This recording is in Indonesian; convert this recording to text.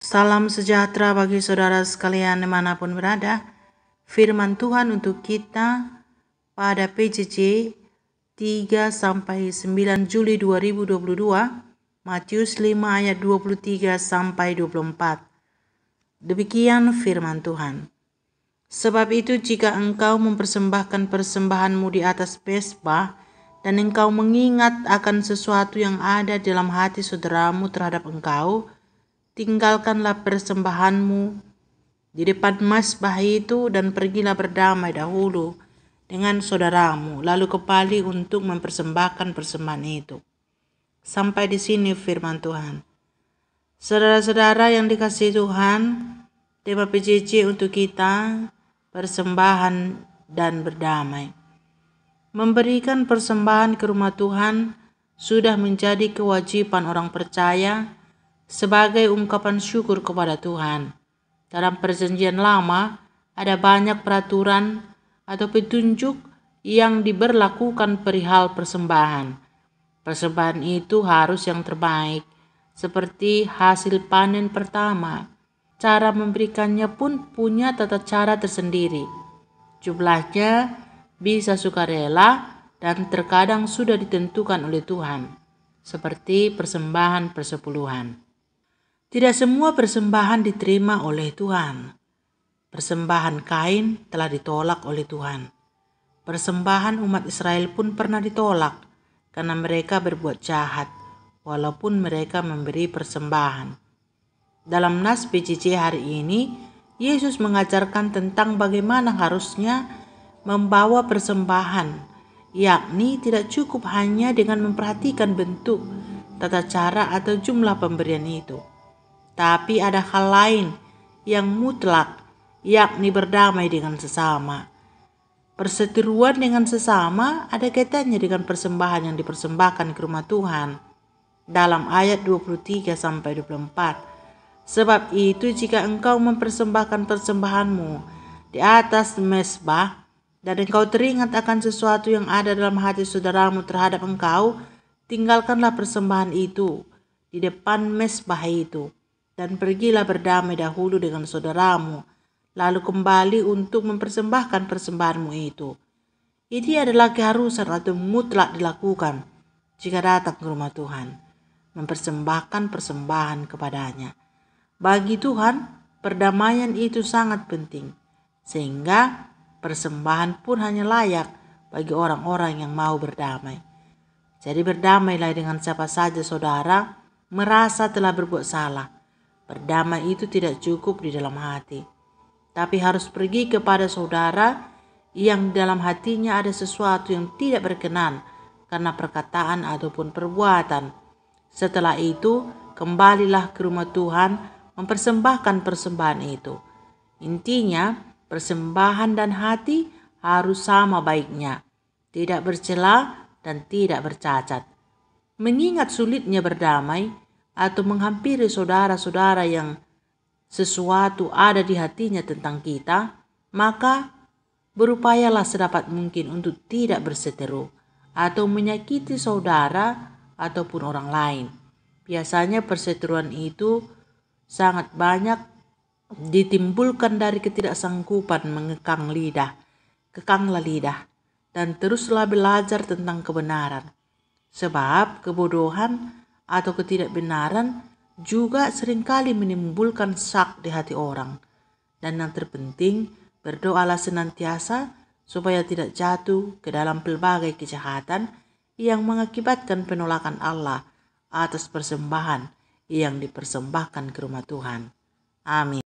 Salam sejahtera bagi saudara sekalian dimanapun berada. Firman Tuhan untuk kita pada PJJ 3-9 Juli 2022, Matius 5 ayat 23-24. Demikian firman Tuhan. Sebab itu jika engkau mempersembahkan persembahanmu di atas mezbah, dan engkau mengingat akan sesuatu yang ada dalam hati saudaramu terhadap engkau, tinggalkanlah persembahanmu di depan mezbah itu dan pergilah berdamai dahulu dengan saudaramu, lalu kembali untuk mempersembahkan persembahan itu. Sampai di sini firman Tuhan. Saudara-saudara yang dikasihi Tuhan, tema PJJ untuk kita, persembahan dan berdamai. Memberikan persembahan ke rumah Tuhan sudah menjadi kewajiban orang percaya sebagai ungkapan syukur kepada Tuhan. Dalam Perjanjian Lama ada banyak peraturan atau petunjuk yang diberlakukan perihal persembahan. Persembahan itu harus yang terbaik, seperti hasil panen pertama. Cara memberikannya pun punya tata cara tersendiri. Jumlahnya bisa sukarela dan terkadang sudah ditentukan oleh Tuhan, seperti persembahan persepuluhan. Tidak semua persembahan diterima oleh Tuhan. Persembahan Kain telah ditolak oleh Tuhan. Persembahan umat Israel pun pernah ditolak karena mereka berbuat jahat, walaupun mereka memberi persembahan. Dalam nas PJJ hari ini, Yesus mengajarkan tentang bagaimana harusnya membawa persembahan, yakni tidak cukup hanya dengan memperhatikan bentuk, tata cara atau jumlah pemberian itu. Tapi ada hal lain yang mutlak, yakni berdamai dengan sesama. Perseteruan dengan sesama ada kaitannya dengan persembahan yang dipersembahkan ke rumah Tuhan. Dalam ayat 23-24. Sebab itu jika engkau mempersembahkan persembahanmu di atas mezbah, dan engkau teringat akan sesuatu yang ada dalam hati saudaramu terhadap engkau, tinggalkanlah persembahan itu di depan mezbah itu, dan pergilah berdamai dahulu dengan saudaramu, lalu kembali untuk mempersembahkan persembahanmu itu. Ini adalah keharusan atau mutlak dilakukan jika datang ke rumah Tuhan, mempersembahkan persembahan kepadanya. Bagi Tuhan, perdamaian itu sangat penting, sehingga persembahan pun hanya layak bagi orang-orang yang mau berdamai. Jadi berdamailah dengan siapa saja saudara merasa telah berbuat salah. Berdamai itu tidak cukup di dalam hati, tapi harus pergi kepada saudara yang dalam hatinya ada sesuatu yang tidak berkenan karena perkataan ataupun perbuatan. Setelah itu, kembalilah ke rumah Tuhan mempersembahkan persembahan itu. Intinya, persembahan dan hati harus sama baiknya, tidak bercela dan tidak bercacat. Mengingat sulitnya berdamai atau menghampiri saudara-saudara yang sesuatu ada di hatinya tentang kita, maka berupayalah sedapat mungkin untuk tidak berseteru atau menyakiti saudara ataupun orang lain. Biasanya perseteruan itu sangat banyak ditimbulkan dari ketidaksanggupan kekanglah lidah, dan teruslah belajar tentang kebenaran. Sebab kebodohan atau ketidakbenaran juga seringkali menimbulkan syak di hati orang. Dan yang terpenting, berdoalah senantiasa supaya tidak jatuh ke dalam pelbagai kejahatan yang mengakibatkan penolakan Allah atas persembahan yang dipersembahkan ke rumah Tuhan. Amin.